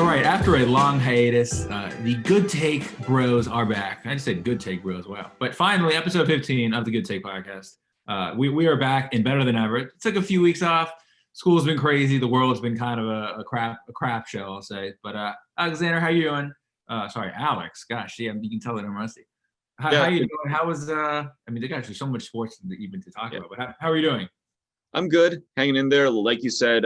right, after a long hiatus, the Good Take Bros are back. I just said Good Take Bros, wow. But finally, episode 15 of the Good Take podcast. We are back and better than ever. It took a few weeks off. School's been crazy. The world's been kind of a crap show, I'll say. But Alexander, how you doing? Sorry, Alex. Gosh, yeah, you can tell that I'm rusty. How you doing? How was I mean, there's actually so much sports even to talk about. But how are you doing? I'm good, hanging in there. Like you said,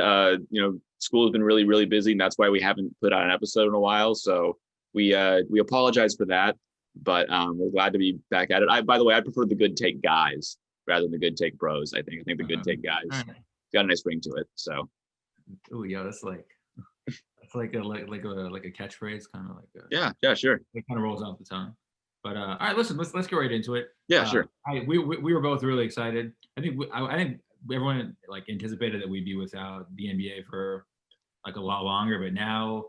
school has been really, really busy, and that's why we haven't put out an episode in a while. So we apologize for that, but we're glad to be back at it. By the way, I prefer the Good Take guys rather than the Good Take bros. I think the Good Take guys got a nice ring to it. So, oh yeah, that's like a catchphrase, kind of like yeah, sure. It kind of rolls off the tongue. But all right, listen, let's get right into it. Yeah, sure. We were both really excited. I think everyone like anticipated that we'd be without the NBA for like a lot longer, but now,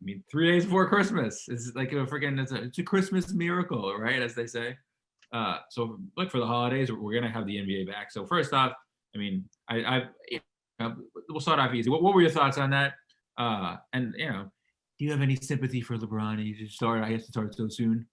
I mean, 3 days before Christmas, it's like it's a Christmas miracle, right? As they say. So look, for the holidays, we're gonna have the NBA back. So first off, I mean, we'll start off easy. What were your thoughts on that? And do you have any sympathy for LeBron? He just started. I guess to start so soon.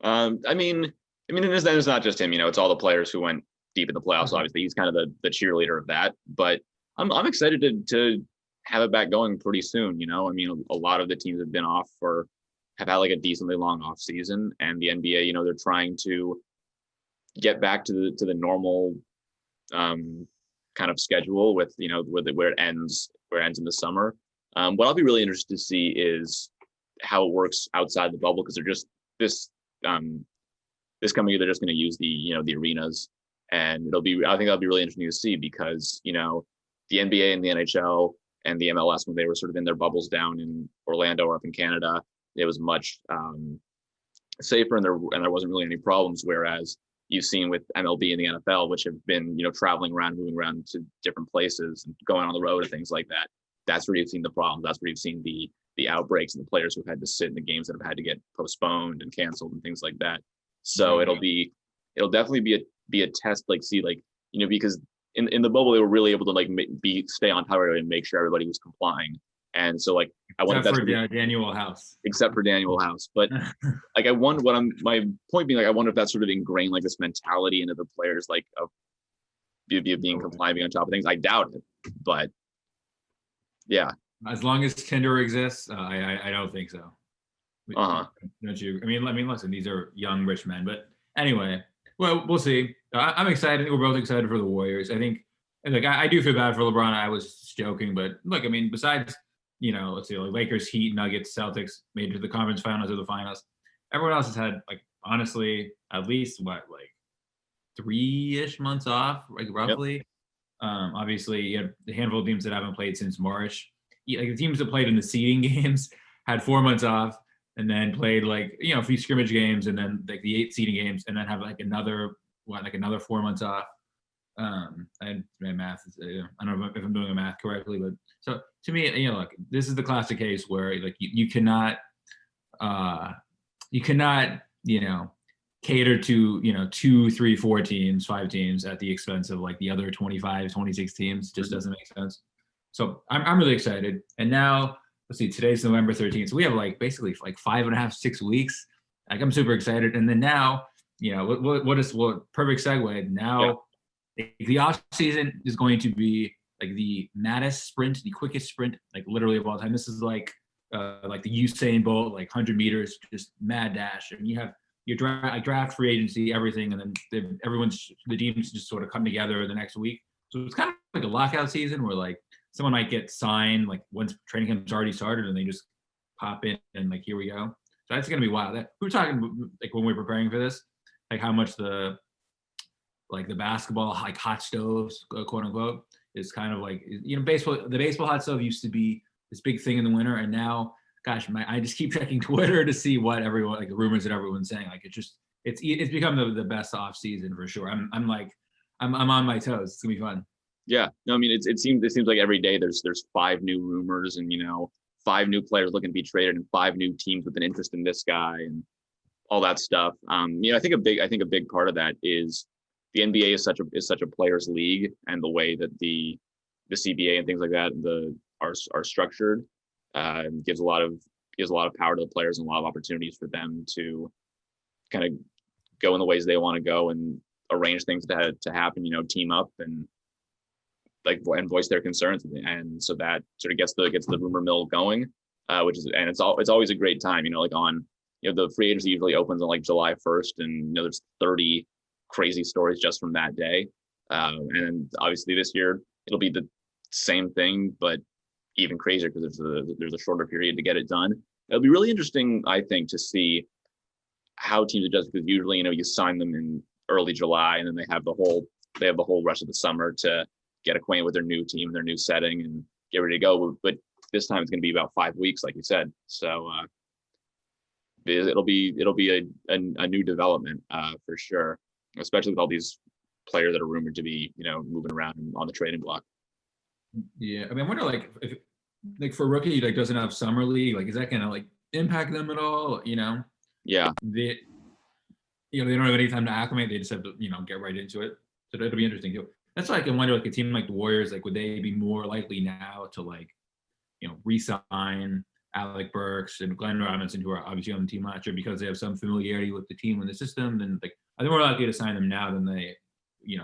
I mean, it's not just him. It's all the players who went deep in the playoffs. Obviously, he's kind of the cheerleader of that. But I'm excited to have it back going pretty soon. I mean, a lot of the teams have been off have had like a decently long off season, and the NBA, they're trying to get back to the normal kind of schedule with where it ends in the summer. What I'll be really interested to see is how it works outside the bubble, because they're just this coming year they're just going to use the arenas, and I think that'll be really interesting to see, because the NBA and the NHL and the MLS, when they were sort of in their bubbles down in Orlando or up in Canada, it was much safer, and there wasn't really any problems. Whereas you've seen with MLB and the NFL, which have been traveling around, moving around to different places, and going on the road and things like that. That's where you've seen the problems. That's where you've seen the outbreaks and the players who've had to sit in the games that have had to get postponed and canceled and things like that. So it'll definitely be a test, because in the bubble they were really able to stay on top of it and make sure everybody was complying. And so I wonder except for Daniel House, but I wonder my point being, I wonder if that's sort of ingrained this mentality into the players, of being compliant, being on top of things. I doubt it, but yeah. As long as Tinder exists, I don't think so. Don't you? I mean, listen, these are young rich men, but anyway, well, we'll see. I'm excited. I think we're both excited for the Warriors. I think, I do feel bad for LeBron. I was just joking, but look, I mean, besides let's see, Lakers, Heat, Nuggets, Celtics made it to the conference finals or the finals. Everyone else has had honestly at least 3-ish months off, roughly. Yep. Obviously, you have a handful of teams that haven't played since March. The teams that played in the seeding games had 4 months off, and then played a few scrimmage games, and then the 8 seeding games, and then have another 4 months off. And my math is, I don't know if I'm doing the math correctly, but so to me, look, this is the classic case where you cannot cater to 2, 3, 4 teams, 5 teams at the expense of the other 25, 26 teams. Just doesn't make sense. So I'm really excited. And now let's see, today's November 13th. So we have basically 5.5, 6 weeks. I'm super excited. And then now, what perfect segue now. Yeah. The off season is going to be the maddest sprint, the quickest sprint, literally of all time. This is the Usain Bolt, 100 meters, just mad dash. And you have your draft, free agency, everything, and then the teams just sort of come together the next week. So it's kind of like a lockout season where someone might get signed once training camp's already started, and they just pop in and here we go. So that's gonna be wild. We were talking when we were preparing for this, how much the basketball hot stoves, quote unquote, is kind of baseball. The baseball hot stove used to be this big thing in the winter, and now, gosh, I just keep checking Twitter to see what everyone the rumors that everyone's saying. It's become the best off season for sure. I'm on my toes. It's gonna be fun. Yeah, no, I mean it seems like every day there's 5 new rumors, and 5 new players looking to be traded, and 5 new teams with an interest in this guy and all that stuff. I think a big part of that is the NBA is such a players' league, and the way that the CBA and things like that are structured. Gives a lot of power to the players and a lot of opportunities for them to kind of go in the ways they want to go and arrange things to happen. Team up and and voice their concerns, and so that sort of gets the rumor mill going, which is, and it's always a great time. The free agency usually opens on like July 1st, and there's 30 crazy stories just from that day. And obviously this year it'll be the same thing, but even crazier because there's a shorter period to get it done. It'll be really interesting, I think, to see how teams adjust, because usually you sign them in early July, and then they have the whole rest of the summer to get acquainted with their new team, their new setting, and get ready to go. But this time it's going to be about 5 weeks, like you said. So it'll be a new development for sure, especially with all these players that are rumored to be moving around on the trading block. Yeah, I mean, I wonder if for a rookie doesn't have summer league, is that gonna impact them at all? Yeah. They don't have any time to acclimate. They just have to get right into it. So it'll be interesting too. That's why I can wonder, a team like the Warriors, would they be more likely now to re-sign Alec Burks and Glenn Robinson, who are obviously on the team last year, because they have some familiarity with the team and the system? Then are they more likely to sign them now than they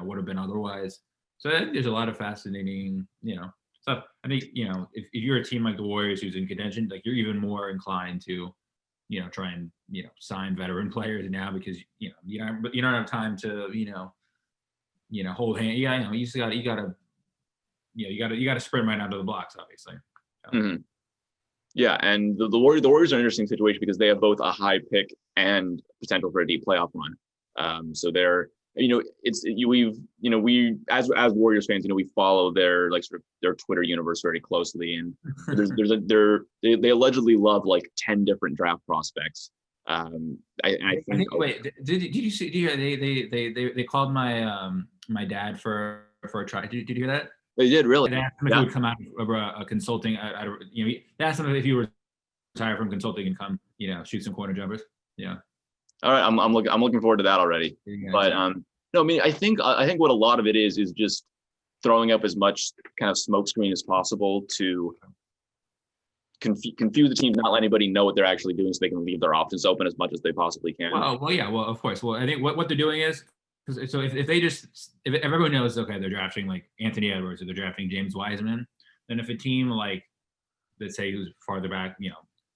would have been otherwise? So I think there's a lot of fascinating stuff. I think if you're a team like the Warriors who's in contention, you're even more inclined to try and sign veteran players now, because you don't have time to hold hand. Yeah, you gotta sprint right onto the blocks, obviously. So. Mm-hmm. Yeah, and the Warriors are an interesting situation because they have both a high pick and potential for a deep playoff run. So they're we as Warriors fans, we follow their sort of their Twitter universe very closely, and they allegedly love 10 different draft prospects. I think. Wait, did you see? They called my dad for a try. Did you hear that? They did, really. They asked him if he would come out of a consulting. They asked him if he would retire from consulting and come, shoot some corner jumpers. Yeah. All right, I'm looking forward to that already. Yeah, but no, I mean, I think what a lot of it is just throwing up as much kind of smokescreen as possible to confuse the team, not let anybody know what they're actually doing, so they can leave their options open as much as they possibly can. Well, yeah, well, of course. Well, I think what they're doing is, so if everyone knows, okay, they're drafting Anthony Edwards or they're drafting James Wiseman, then if a team let's say who's farther back,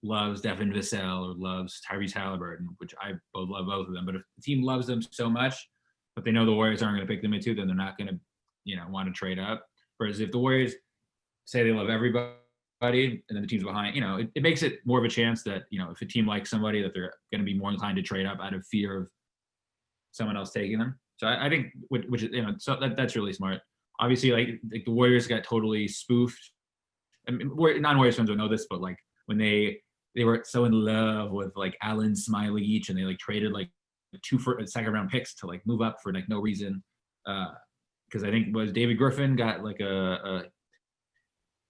loves Devin Vassell or loves Tyrese Halliburton, which I love both of them, but if the team loves them so much, but they know the Warriors aren't going to pick them at 2, then they're not going to, want to trade up. Whereas if the Warriors say they love everybody, and then the team's behind, it makes it more of a chance that, if a team likes somebody, that they're going to be more inclined to trade up out of fear of someone else taking them. So I think, which is, so that's really smart. Obviously, the Warriors got totally spoofed. I mean, non-Warriors fans don't know this, but when they were so in love with Allen Smiley each, and they traded 2 second round picks to move up for no reason. Because I think was David Griffin got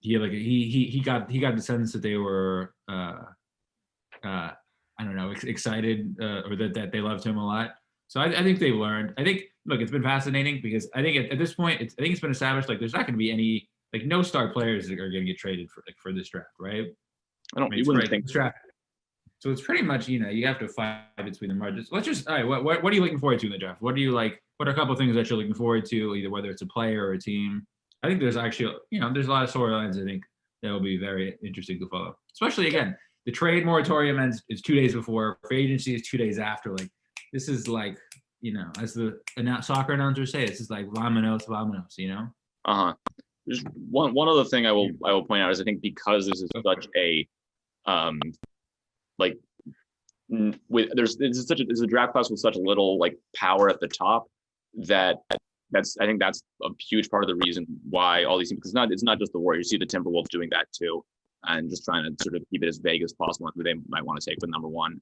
he got the sense that they were I don't know, excited or that they loved him a lot. So I think they've learned. I think, look, it's been fascinating because I think at this point, I think it's been established there's not going to be any no star players that are going to get traded for this draft, right? I don't. You wouldn't think this draft. So it's pretty much you have to fight between the margins. Let's just all right. What are you looking forward to in the draft? What do you like? What are a couple of things that you're looking forward to, either whether it's a player or a team? I think there's actually there's a lot of storylines I think that will be very interesting to follow. Especially again, the trade moratorium ends is 2 days before, free agency is 2 days after. This is as the soccer announcers say, this is vámonos. There's one other thing I will point out is I think because this is such a there's a draft class with such little power at the top that I think that's a huge part of the reason why all these teams, because it's not just the Warriors. You see the Timberwolves doing that too, and just trying to sort of keep it as vague as possible on who they might want to take with number 1,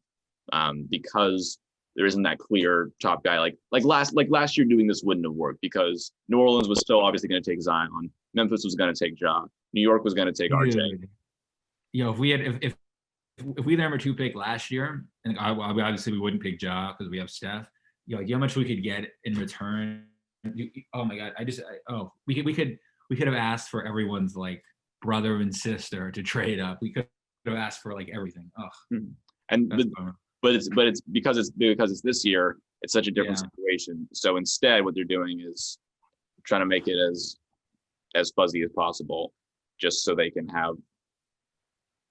because there isn't that clear top guy. Last year doing this wouldn't have worked because New Orleans was still obviously going to take Zion, Memphis was going to take Ja, New York was going to take RJ. If we had if we had the number 2 pick last year, and obviously we wouldn't pick Ja because we have Steph. How much we could get in return. Oh my God! We could have asked for everyone's brother and sister to trade up. We could have asked for like everything. Oh, And that's but it's because it's this year. It's such a different situation. So instead, what they're doing is trying to make it as fuzzy as possible, just so they can have,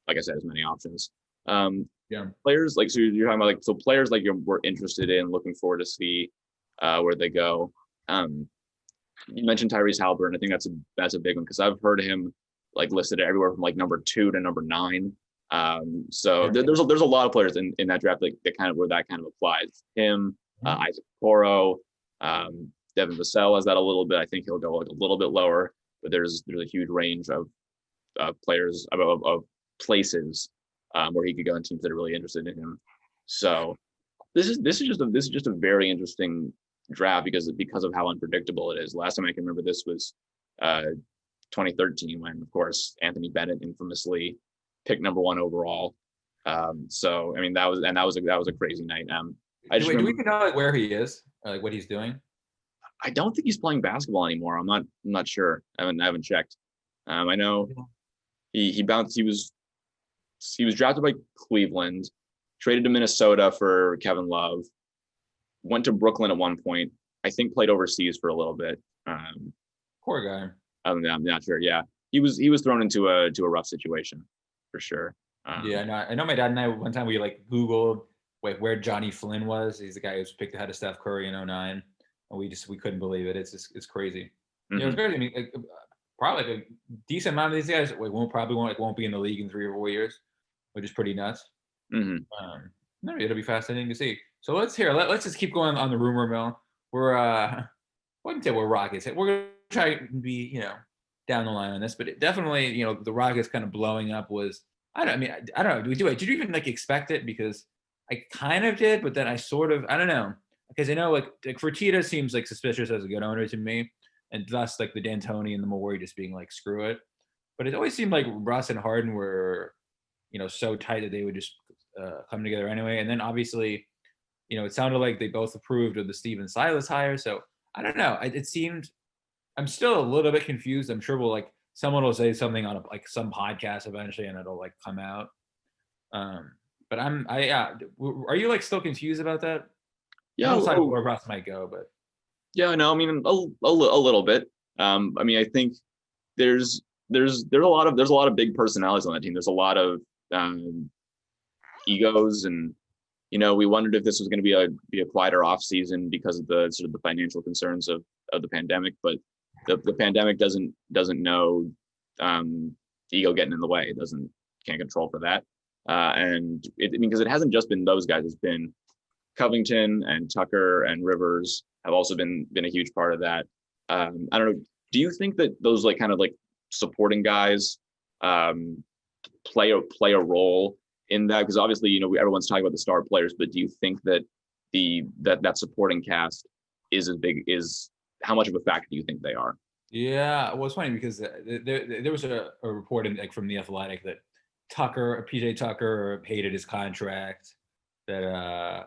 like I said, as many options. Players like, so you're talking about like, so players like we're interested in, looking forward to see where they go. You mentioned Tyrese Halliburton. I think that's a big one because I've heard him like listed everywhere from like number 2 to number 9. So there's a lot of players in that draft that kind of where that kind of applies. Him, Isaac Okoro, Devin Vassell has that a little bit. I think he'll go like a little bit lower, but there's a huge range of players of places where he could go in teams that are really interested in him. So this is just a very interesting draft because of how unpredictable it is. Last time I can remember this was 2013 when, of course, Anthony Bennett infamously picked number 1 overall. So I mean that was a crazy night. Do we even know like where he is, or like what he's doing? I don't think he's playing basketball anymore. I'm not sure. I haven't checked. I know he bounced. He was drafted by Cleveland, traded to Minnesota for Kevin Love, went to Brooklyn at one point. I think played overseas for a little bit. Poor guy. I'm not sure. Yeah, he was thrown into a rough situation for sure. I know my dad and I one time we like Googled like where Johnny Flynn was. He's the guy who's picked ahead of Steph Curry in 2009. And we couldn't believe it. It's crazy. Mm-hmm. It's crazy. I mean, like, probably like a decent amount of these guys won't be in the league in 3 or 4 years, which is pretty nuts. Mm-hmm. No, it'll be fascinating to see. So let's just keep going on the rumor mill. I wouldn't say we're Rockets. We're gonna try to be down the line on this, but definitely the Rockets kind of blowing up was I don't know. Did you even like expect it? Because I kind of did, but then I don't know. Because I know like Fertitta seems like suspicious as a good owner to me, and thus like the D'Antoni and the Morey just being like screw it. But it always seemed like Russ and Harden were, so tight that they would just come together anyway. And then obviously, it sounded like they both approved of the Steven Silas hire. So I don't know. It seemed I'm still a little bit confused. I'm sure someone will say something on some podcast eventually, and it'll like come out. But are you like still confused about that? Yeah, where Russ might go, but yeah, no, I mean a little bit. I mean, I think there's a lot of big personalities on that team. There's a lot of egos, and we wondered if this was going to be a quieter off season because of the sort of the financial concerns of the pandemic. But the pandemic doesn't know ego getting in the way. It can't control for that. And because it hasn't just been those guys. It's been Covington and Tucker and Rivers have also been a huge part of that. I don't know. Do you think that those like kind of like supporting guys play a role in that? Because obviously, everyone's talking about the star players, but do you think that that supporting cast is how much of a factor do you think they are? Yeah, well, it's funny because there was a report from The Athletic that PJ Tucker hated his contract. That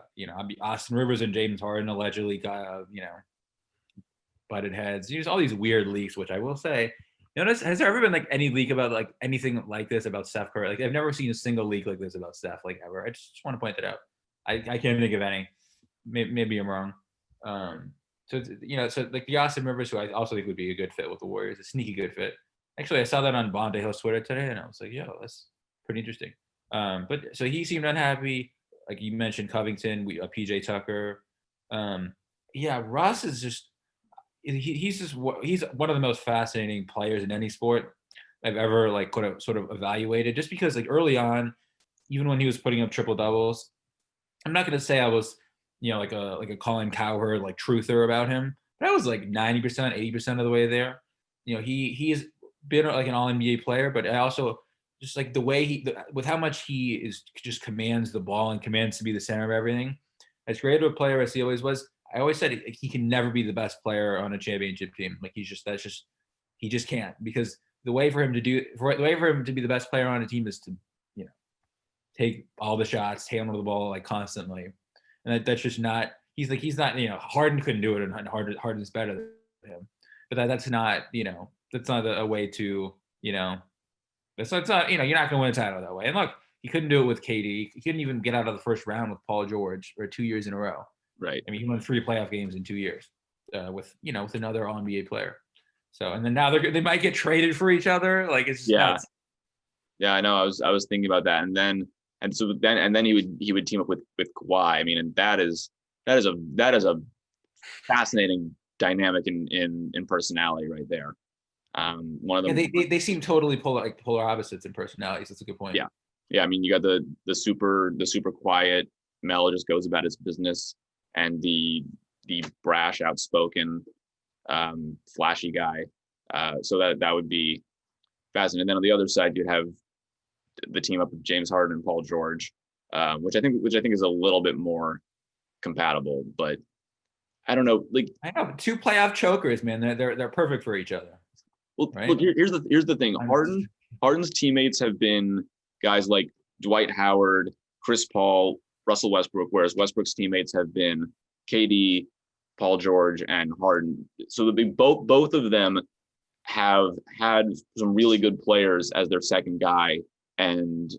Austin Rivers and James Harden allegedly got butted heads. There's all these weird leaks, which I will say. Has there ever been like any leak about like anything like this about Steph Curry? Like I've never seen a single leak like this about Steph, like ever. I just want to point that out. I can't think of any. Maybe I'm wrong. So like the Austin Rivers, who I also think would be a good fit with the Warriors, a sneaky good fit. Actually, I saw that on Bondejo's Twitter today, and I was like, yo, that's pretty interesting. But so he seemed unhappy. Like you mentioned, Covington, PJ Tucker. Russ is just he's one of the most fascinating players in any sport I've ever like could have sort of evaluated. Just because like early on, even when he was putting up triple doubles, I'm not gonna say I was like a Colin Cowherd like truther about him, but I was like 90%, 80% of the way there. He's been like an All NBA player, but I also just like the way with how much he is just commands the ball and commands to be the center of everything. As great of a player as he always was, I always said he can never be the best player on a championship team. Like he just can't, because the way for him to be the best player on a team is to take all the shots, handle the ball like constantly, and that's just not. He's not. Harden couldn't do it, and Harden's better than him, but that's not. That's not a way to So it's not, you're not going to win a title that way. And look, he couldn't do it with KD. He couldn't even get out of the first round with Paul George for 2 years in a row. Right. I mean, he won 3 playoff games in 2 years with another All NBA player. So, and then now they might get traded for each other. Like it's just nuts. Yeah, I know. I was thinking about that, and then he would team up with Kawhi. I mean, and that is a fascinating dynamic in personality right there. One of them. Yeah, they seem totally polar opposites in personalities. That's a good point. Yeah. I mean, you got the super quiet Mel just goes about his business, and the brash, outspoken, flashy guy. So that would be fascinating. And then on the other side, you'd have the team up of James Harden and Paul George, which I think is a little bit more compatible. But I don't know. Like, I know 2 playoff chokers, man. They're perfect for each other. Well, right? Look, here's the thing. Harden's teammates have been guys like Dwight Howard, Chris Paul, Russell Westbrook, whereas Westbrook's teammates have been KD, Paul George, and Harden. So both of them have had some really good players as their second guy, and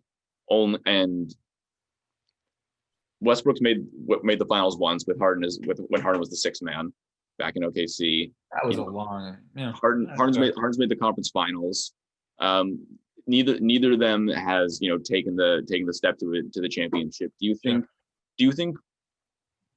Westbrook's made the finals once with Harden when Harden was the 6th man back in OKC. That was long. Yeah. Harden's made the conference finals. Neither of them has taken the step to the championship. Do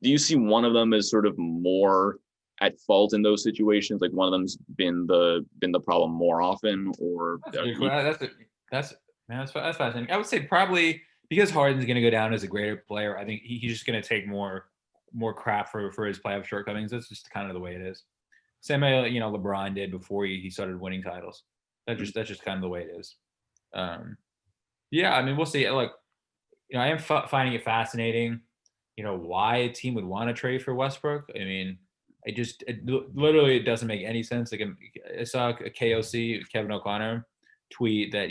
you see one of them as sort of more at fault in those situations? Like one of them's been the problem more often, or that's fascinating. I would say probably because Harden's going to go down as a greater player. I think he's just going to take more crap for his playoff shortcomings. That's just kind of the way it is. Same way LeBron did before he started winning titles. That's just kind of the way it is. Yeah, I mean, we'll see. Look, I am finding it fascinating, why a team would want to trade for Westbrook. I mean, literally it doesn't make any sense. Like I saw a KOC, Kevin O'Connor, tweet that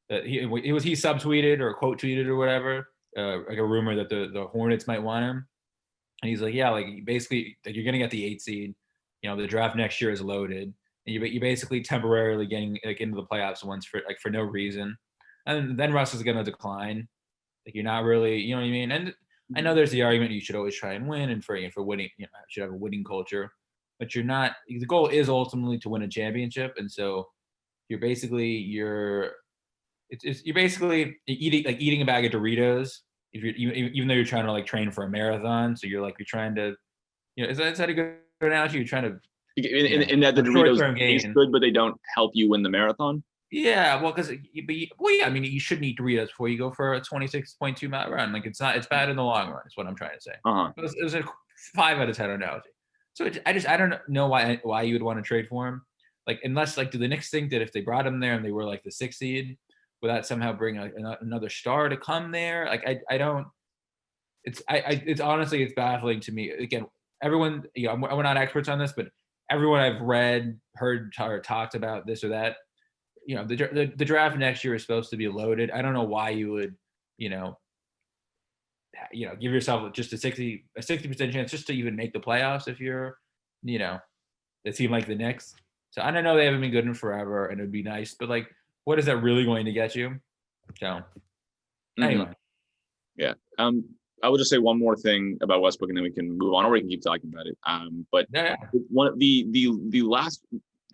that he subtweeted or quote tweeted or whatever, like a rumor that the Hornets might want him, and he's like, yeah, like basically like you're gonna get the 8th seed, the draft next year is loaded, and you're basically temporarily getting like into the playoffs once for no reason, and then Russ is gonna decline. Like you're not really, you know what I mean? And I know there's the argument you should always try and win, and for winning, should have a winning culture, but you're not. The goal is ultimately to win a championship, and so you're basically you're basically eating a bag of Doritos if even though you're trying to like train for a marathon. So you're trying to, is that a good analogy? You're trying to in that the Doritos taste good, but they don't help you win the marathon. Yeah, well, I mean, you shouldn't eat Doritos before you go for a 26.2 mile run. Like it's bad in the long run. Is what I'm trying to say. It was a 5 out of 10 analogy. So I don't know why you would want to trade for him. Like unless do the Knicks think that if they brought him there and they were like the 6th seed, would that somehow bring another star to come there? Like I don't. It's honestly it's baffling to me. Again, everyone, we're not experts on this, but everyone I've read, heard, or talked about this or that. The draft next year is supposed to be loaded. I don't know why you would, give yourself just a 60% chance just to even make the playoffs if you're, a team like the Knicks. So I don't know, they haven't been good in forever, and it'd be nice, but like, what is that really going to get you? So anyway. Yeah. I would just say one more thing about Westbrook, and then we can move on, or we can keep talking about it. But one of the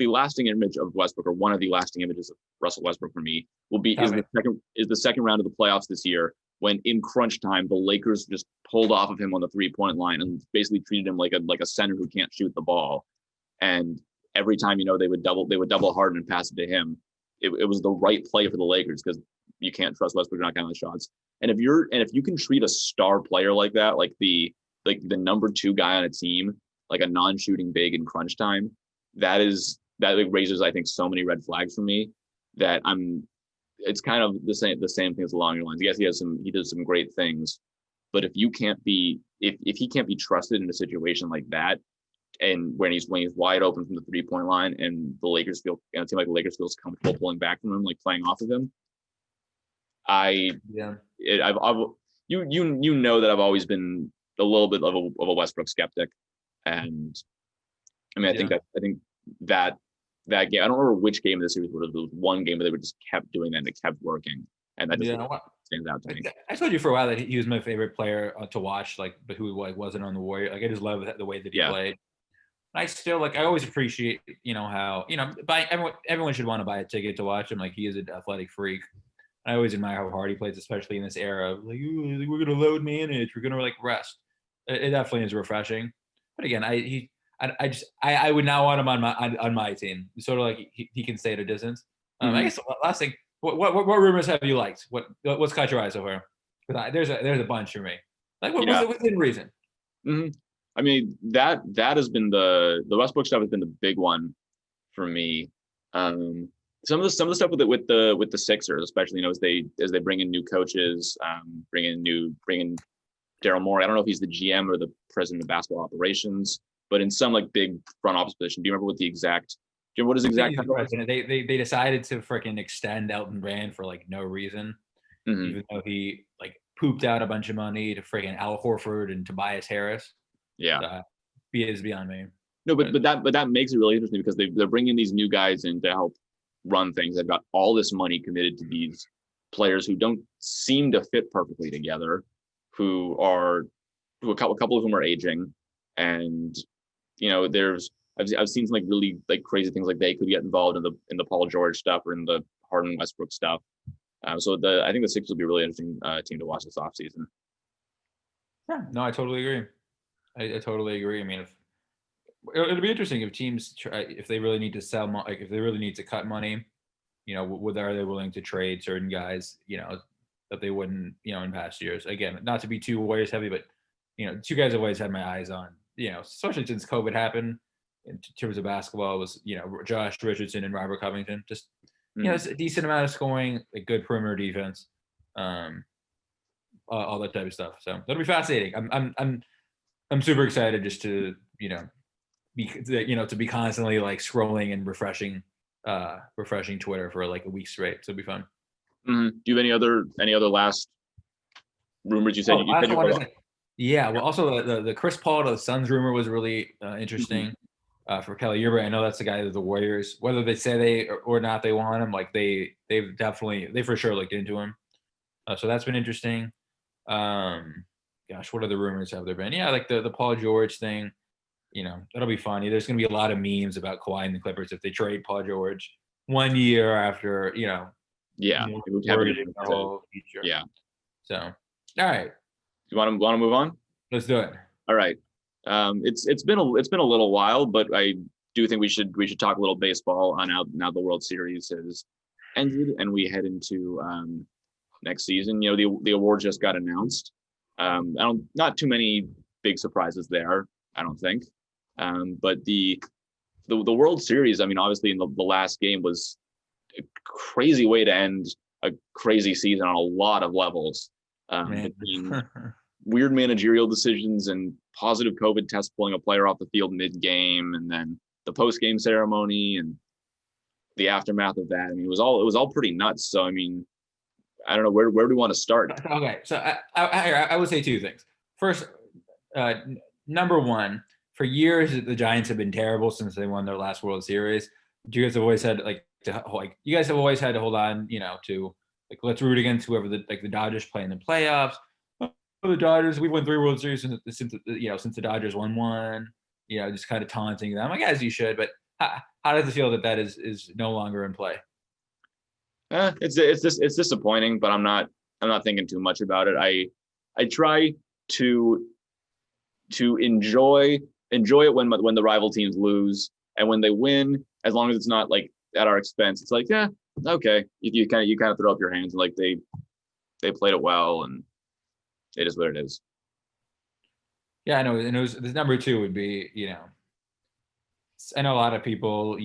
lasting image of Westbrook, or one of the lasting images of Russell Westbrook for me, is the second round of the playoffs this year, when in crunch time the Lakers just pulled off of him on the 3-point line and basically treated him like a center who can't shoot the ball. And every time they would double Harden and pass it to him. It was the right play for the Lakers, because you can't trust Westbrook not getting the shots. And if you can treat a star player like that, like the number 2 guy on a team, like a non-shooting big in crunch time, that raises, I think, so many red flags for me that it's kind of the same thing as along your lines. Yes, he does some great things, but if he can't be trusted in a situation like that, and when he's wide open from the 3-point line, and the Lakers a team like the Lakers feels comfortable pulling back from him, like playing off of him, you know that I've always been a little bit of a Westbrook skeptic, and I mean I think that that game. I don't remember which game of the series, but it was one game where they just kept doing that and it kept working. And that just stands out to me. I told you for a while that he was my favorite player to watch, like, but who like wasn't on the Warrior. Like, I just love the way that he played. I still like. I always appreciate, how buy everyone should want to buy a ticket to watch him. Like, he is an athletic freak. I always admire how hard he plays, especially in this era of like, "Ooh, we're gonna load manage, we're gonna like rest." It definitely is refreshing. But again, I would not want him on my team. Sort of like he can stay at a distance. I guess the last thing. What rumors have you liked? What's caught your eye so far? There's a bunch for me. Like, within reason. Mm-hmm. I mean, that has been the Westbrook stuff has been the big one for me. Some of the stuff with the Sixers, especially, as they bring in new coaches, bring in Daryl Morey. I don't know if he's the GM or the president of basketball operations, but in some like big front office position. Do you remember what his exact president? They decided to freaking extend Elton Brand for like no reason, even though he like pooped out a bunch of money to freaking Al Horford and Tobias Harris. Yeah, is beyond me. No, but that makes it really interesting because they're bringing these new guys in to help run things. They've got all this money committed to these players who don't seem to fit perfectly together, who a couple of whom are aging, and I've seen some like really like crazy things, like they could get involved in the Paul George stuff or in the Harden Westbrook stuff. So I think the Sixers will be a really interesting team to watch this offseason. Yeah, no, I totally agree. I totally agree. I mean, it'll be interesting if teams try, if they really need to sell, like if they really need to cut money, are they willing to trade certain guys, that they wouldn't, in past years. Again, not to be too Warriors heavy, but two guys I've always had my eyes on, especially since COVID happened in terms of basketball was, Josh Richardson and Robert Covington. Just it's a decent amount of scoring, a good perimeter defense, all that type of stuff. So that'll be fascinating. I'm super excited just to to be constantly like scrolling and refreshing Twitter for like a week straight. So it'll be fun. Do you have any other last rumors? You said yeah. Well, also the Chris Paul to the Suns rumor was really interesting for Kelly Oubre. I know that's the guy of the Warriors. Whether they say they or not they want him, like they for sure looked into him. So that's been interesting. Gosh, what other rumors have there been? Yeah, like the Paul George thing. That'll be funny. There's going to be a lot of memes about Kawhi and the Clippers if they trade Paul George 1 year after, Yeah. Their whole future. Yeah. So, all right. You want to move on? Let's do it. All right. It's been a little while, but I do think we should talk a little baseball on now the World Series has ended and we head into next season. The awards just got announced. Not too many big surprises there, I don't think. But the World Series, I mean, obviously in the last game was a crazy way to end a crazy season on a lot of levels. Between weird managerial decisions and positive COVID tests pulling a player off the field mid-game, and then the post-game ceremony and the aftermath of that. I mean, it was all pretty nuts. So I mean, I don't know where do we want to start? Okay, so I would say two things. First, number one, for years the Giants have been terrible since they won their last World Series. You guys have always had you guys have always had to hold on, to like let's root against whoever the Dodgers play in the playoffs. The Dodgers, we've won 3 World Series since the Dodgers won 1. Just kind of taunting them. I guess you should, but how does it feel that is no longer in play? It's disappointing, but I'm not thinking too much about it. I try to enjoy it when the rival teams lose, and when they win, as long as it's not like at our expense, it's like, yeah, okay. You kind of throw up your hands and like they played it well, and it is what it is. Yeah, I know. And the number 2 would be, I know a lot of people,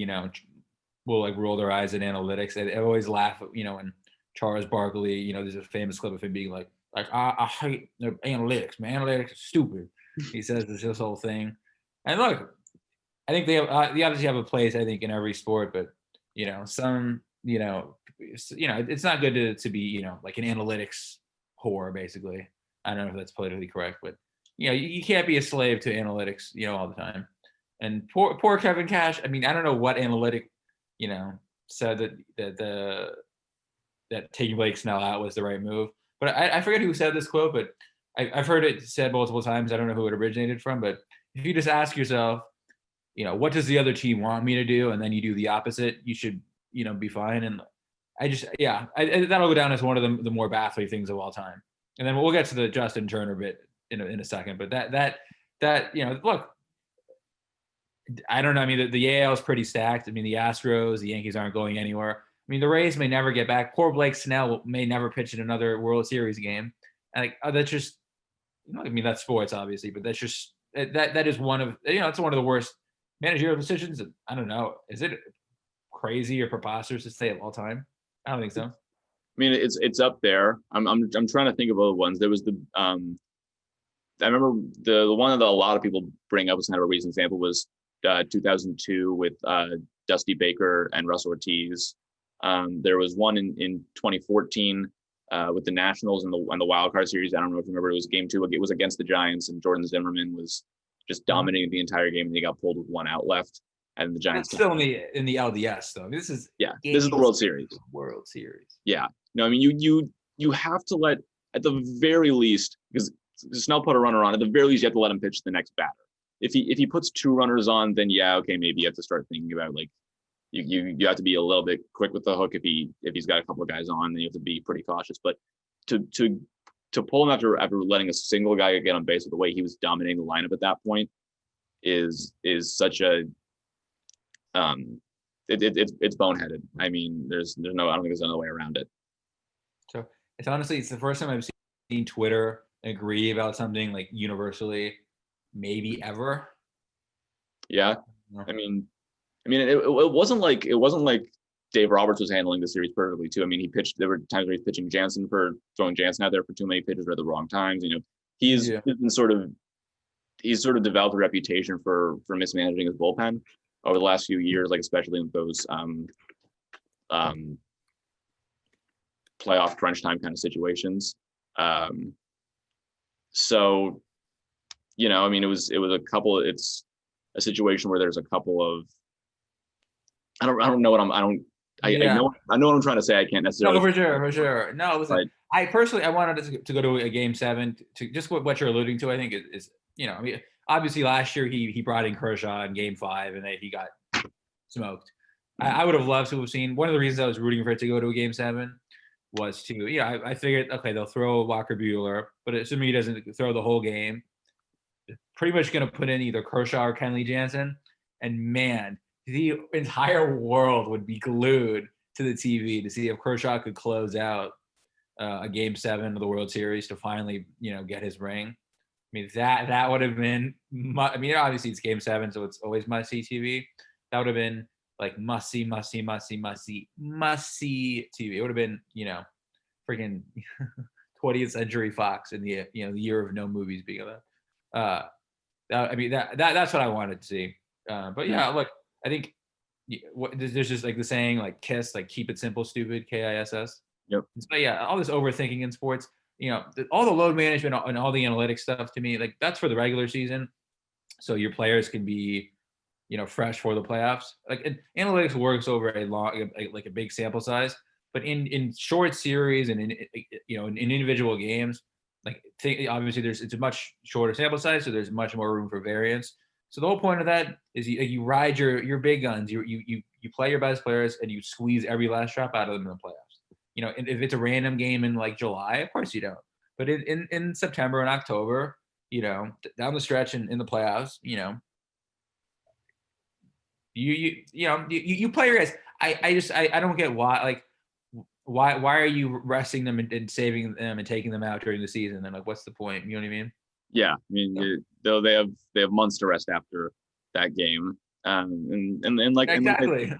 will like roll their eyes at analytics. I always laugh, when Charles Barkley, there's a famous clip of him being like I hate analytics, man. Analytics are stupid. He says this whole thing. And look, I think they obviously have a place, I think, in every sport, but some, it's not good to be, like an analytics whore, basically. I don't know if that's politically correct, but you can't be a slave to analytics, all the time. And poor Kevin Cash. I mean, I don't know what analytic said that taking Blake Snell out was the right move. But I forget who said this quote, but I've heard it said multiple times. I don't know who it originated from, but if you just ask yourself, what does the other team want me to do, and then you do the opposite, you should, be fine. And that'll go down as one of the more baffling things of all time. And then we'll get to the Justin Turner bit in a second. But that look, I don't know. I mean, the AL is pretty stacked. I mean, the Astros, the Yankees aren't going anywhere. I mean, the Rays may never get back. Poor Blake Snell may never pitch in another World Series game. And that's just, I mean, that's sports, obviously, but that's just that is one of it's one of the worst managerial decisions. I don't know. Is it crazy or preposterous to say of all time? I don't think so. I mean, it's up there. I'm trying to think of other ones. There was I remember the one that a lot of people bring up as kind of a recent example was 2002 with Dusty Baker and Russell Ortiz. There was one in 2014 with the Nationals and the wild card series. I don't know if you remember. It was game 2. It was against the Giants, and Jordan Zimmerman was just dominating the entire game, and he got pulled with 1 out left. And the Giants. It's still in the LDS though. This is this is the World Series. World Series. Yeah. No, I mean you have to let, at the very least, because Snell put a runner on. At the very least, you have to let him pitch the next batter. If he puts 2 runners on, then okay, maybe you have to start thinking about like you have to be a little bit quick with the hook if he's got a couple of guys on, then you have to be pretty cautious. But to pull him after letting a single guy get on base with the way he was dominating the lineup at that point is such a it's boneheaded. I mean, there's no, I don't think there's another way around it. So it's the first time I've seen Twitter agree about something like universally, maybe ever. Yeah. I mean, it wasn't like Dave Roberts was handling the series perfectly too. I mean, there were times where he's pitching Jansen for throwing Jansen out there for too many pitches or at the wrong times. He's been sort of developed a reputation for mismanaging his bullpen over the last few years, like especially in those playoff crunch time kind of situations. So, I mean, it's a situation where there's a couple of, I know what I'm trying to say. I can't necessarily. No, for sure. No, listen, I personally, I wanted to go to a game 7 to just what you're alluding to. I think is I mean, obviously last year he brought in Kershaw in game 5 and he got smoked. I would have loved to have seen, one of the reasons I was rooting for it to go to a game 7 was to, I figured, okay, they'll throw Walker Buehler, but assuming he doesn't throw the whole game, pretty much going to put in either Kershaw or Kenley Jansen. And man, the entire world would be glued to the TV to see if Kershaw could close out a game 7 of the World Series to finally, get his ring. I mean, that would have been, obviously it's game 7, so it's always must-see TV. That would have been like must-see TV. It would have been, freaking 20th Century Fox in the, the year of no movies being of that. That's what I wanted to see. But yeah, look, I think there's just like the saying, like KISS, like keep it simple, stupid, KISS. Yep. So yeah, all this overthinking in sports, all the load management and all the analytics stuff, to me, like that's for the regular season. So your players can be, fresh for the playoffs. Like analytics works over a long, like a big sample size, but in short series and in individual games, like obviously it's a much shorter sample size, so there's much more room for variance. So the whole point of that is you ride your big guns, you play your best players, and you squeeze every last drop out of them in the playoffs. And if it's a random game in like July, of course you don't. But in September and October, down the stretch in the playoffs, you play your guys. I don't get why are you resting them and saving them and taking them out during the season? And like, what's the point? You know what I mean? Yeah, I mean, though they have months to rest after that game, and like exactly,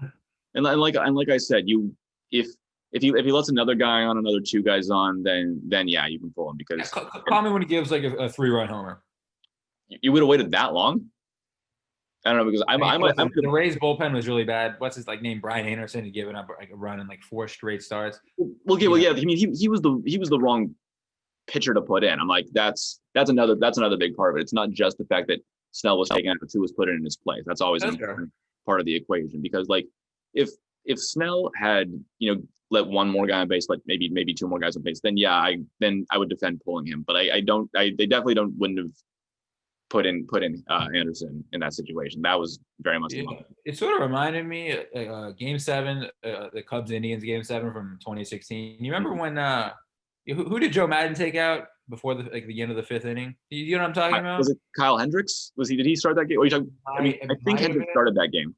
and like I said, if he lets another guy on, another 2 guys on, then yeah, you can pull him because call me when he gives like a 3-run homer. You would have waited that long? I don't know, because the Rays bullpen was really bad. What's his name? Brian Anderson had given up like a run in like 4 straight starts. Well, yeah. I mean, he was the wrong pitcher to put in. I'm like, that's another big part of it. It's not just the fact that Snell was taken out, who was put in his place. That's always an important part of the equation, because like if if Snell had, let one more guy on base, like maybe two more guys on base, then yeah, I would defend pulling him. But they definitely wouldn't have put in Anderson in that situation. That was very much. Yeah. It sort of reminded me Game 7, the Cubs Indians Game 7 from 2016. You remember when who did Joe Madden take out before the end of the 5th inning? You know what I'm talking about? Was it Kyle Hendricks? Did he start that game? Or you talking, I think Hendricks started that game.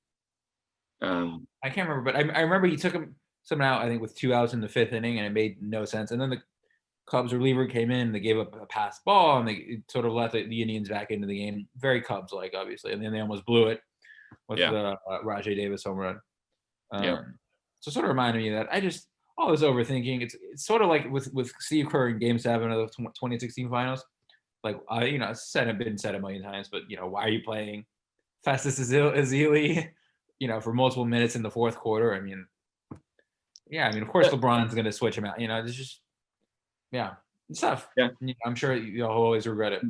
I can't remember, but I remember he took him someone out, I think, with 2 outs in the 5th inning, and it made no sense. And then the Cubs reliever came in, they gave up a pass ball, and they sort of let the Indians back into the game. Very Cubs-like, obviously. And then they almost blew it with the Rajay Davis home run. So it sort of reminded me of that. I just, all this overthinking, it's sort of like with Steve Kerr in Game 7 of the 2016 finals. Like, it's been said a million times, but, why are you playing Festus Ezeli, for multiple minutes in the 4th quarter? I mean, of course LeBron's going to switch him out. It's just, it's tough. Yeah. I'm sure you'll always regret it.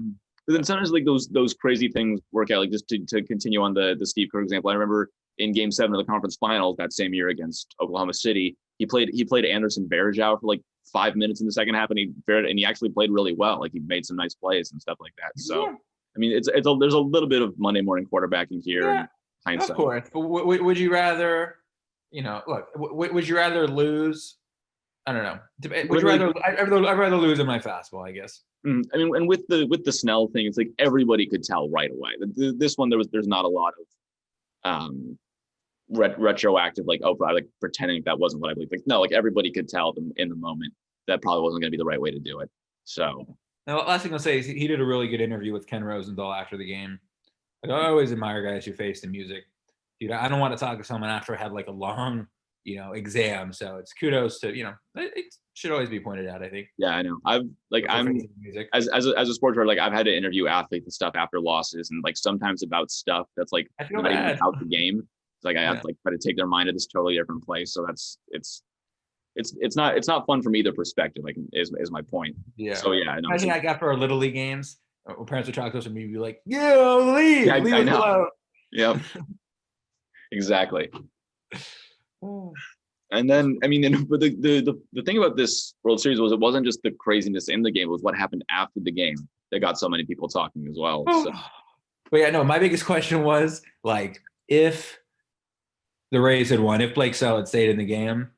But then sometimes like those crazy things work out. Like just to continue on the Steve Kerr example, I remember in Game 7 of the conference finals that same year against Oklahoma City, he played Anderson Varejao for like 5 minutes in the second half, and he actually played really well. Like he made some nice plays and stuff like that. So I mean, there's a little bit of Monday morning quarterbacking here. Yeah, hindsight. Of course. But would you rather, would you rather lose? I don't know. Would you rather? I'd rather lose in my fastball, I guess. I mean, and with the Snell thing, it's like everybody could tell right away. This one, there's not a lot of retroactive, like, pretending that wasn't what I believed. Like, no, like everybody could tell them in the moment that probably wasn't going to be the right way to do it. So now, last thing I'll say is he did a really good interview with Ken Rosenthal after the game. Like, I always admire guys who face the music. Dude, I don't want to talk to someone after I had like a long, exam. So it's kudos to, it should always be pointed out, I think. Yeah, I know. I'm as a sports writer, like I've had to interview athletes and stuff after losses, and like sometimes about stuff that's like not even about the game. It's like I have to like try to take their mind to this totally different place. So it's not fun from either perspective. Like is my point. Yeah. So yeah, I think I got for our little league games. Parents would talk to us and we'd be like, leave. Yeah, leave I know. Yep. Exactly. And then, I mean, but the thing about this World Series was it wasn't just the craziness in the game, it was what happened after the game that got so many people talking as well. So. But yeah, no, my biggest question was like, if the Rays had won, if Blake Snell had stayed in the game,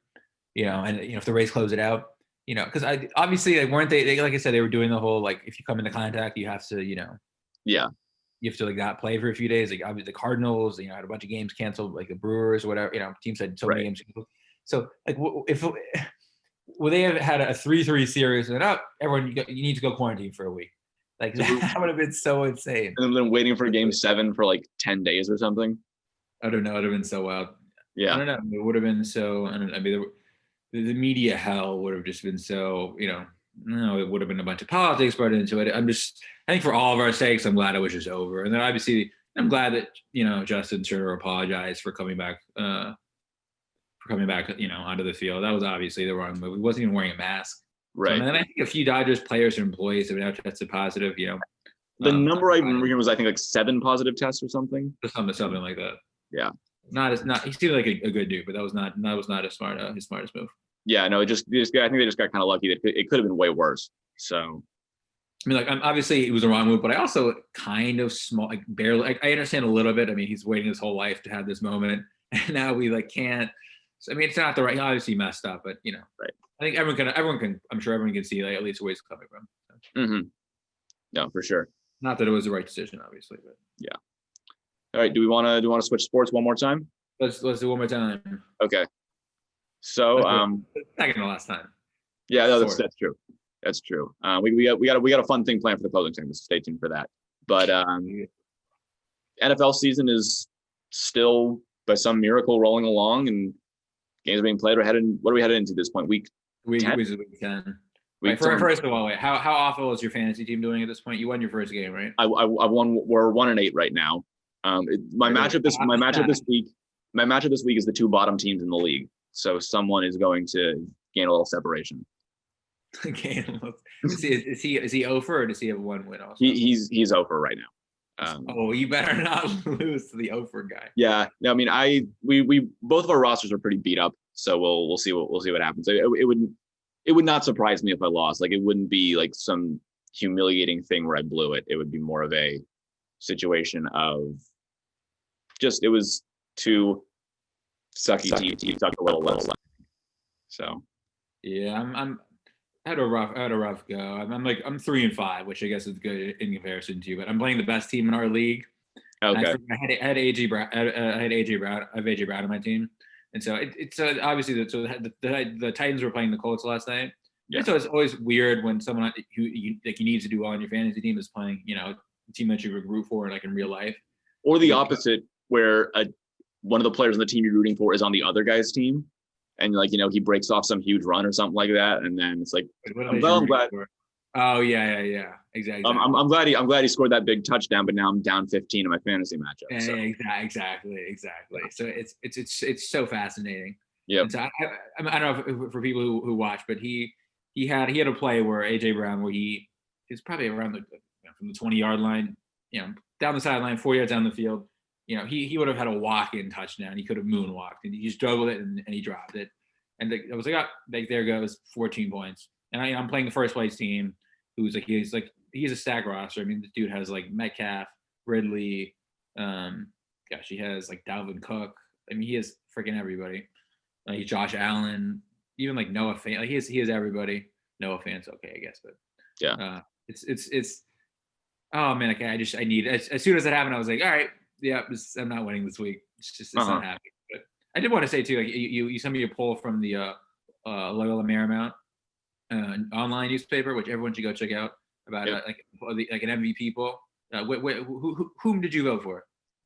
and if the Rays closed it out, because obviously weren't they like I said, they were doing the whole like if you come into contact, you have to, you have to like not play for a few days. Like obviously the Cardinals, had a bunch of games canceled, like the Brewers or whatever. Teams had so many games canceled. So like if would they have had a 3-3 series and everyone you need to go quarantine for a week? Like that would have been so insane. And then waiting for Game 7 for like 10 days or something. I don't know. It would have been so wild. Yeah. I don't know. It would have been so. I mean, the media hell would have just been so. No, it would have been a bunch of politics brought into it. I think for all of our sakes, I'm glad it was just over. And then obviously, I'm glad that Justin Turner apologized for coming back. Onto the field. That was obviously the wrong move. He wasn't even wearing a mask. Right. And then I think a few Dodgers players and employees have now tested positive. The number I remember hearing was I think like 7 positive tests or something. Something like that. Yeah. He seemed like a good dude, but that was not his smartest move. Yeah, no, I think they just got kind of lucky that it could have been way worse. So, I mean, like, obviously it was the wrong move, but I also kind of small, like barely. I understand a little bit. I mean, he's waiting his whole life to have this moment, and now we like can't. So, I mean, it's not the right. He obviously messed up, but right. I think everyone can. I'm sure everyone can see like at least where he's coming from. So. Mm-hmm. No, for sure. Not that it was the right decision, obviously, but yeah. All right. Do we want to switch sports one more time? Let's do one more time. Okay. So second to last time. Yeah, no, that's true. That's true. We got a fun thing planned for the closing segment. So stay tuned for that. But NFL season is still by some miracle rolling along, and games are being played. What are we headed into this point? Week 10? Week 10. First of all, how awful is your fantasy team doing at this point? You won your first game, right? I won. We're 1-8 right now. My matchup this week is the 2 bottom teams in the league. So someone is going to gain a little separation. Is he over or does he have 1 win also? He's over right now. You better not lose to the Ofer guy. Yeah, no, I mean, we both of our rosters are pretty beat up, so we'll see what happens. It would not surprise me if I lost. Like, it wouldn't be like some humiliating thing where I blew it. It would be more of a situation of just, it was too sucky team suck a little less. So yeah, I had a rough go. I'm 3-5, which I guess is good in comparison to you. But I'm playing the best team in our league. okay, I had AJ Brown. I had AJ Brown. I have AJ Brown on my team, and so it's obviously the Titans were playing the Colts last night. Yeah. And so it's always weird when someone who you need to do well on your fantasy team is playing, a team that you root for, like in real life. or the opposite, where one of the players on the team you're rooting for is on the other guy's team, and he breaks off some huge run or something like that, and then it's like, I'm glad. Oh yeah, exactly. I'm glad he scored that big touchdown, but now I'm down 15 in my fantasy matchup. Yeah, So. Exactly. So it's so fascinating. Yeah. So I don't know if for people who watch, but he had a play where AJ Brown, where he's probably around from the 20-yard line, down the sideline, 4 yards down the field. He would have had a walk-in touchdown. He could have moonwalked, and he just juggled it and he dropped it. And I was like, there goes 14 points. And I'm playing the first place team, who's like he's a stack roster. I mean, the dude has like Metcalf, Ridley, he has like Dalvin Cook. I mean, he has freaking everybody. He's Josh Allen, even like Noah Fant. Like he has everybody. Noah Fant's okay, I guess, but yeah, it's. Oh man, okay. I need as soon as that happened, I was like, all right, yeah, I'm not winning this week. It's not happening. But I did want to say too, like you sent me a poll from the Loyola Marymount online newspaper, which everyone should go check out, about like an MVP poll. Whom did you vote for?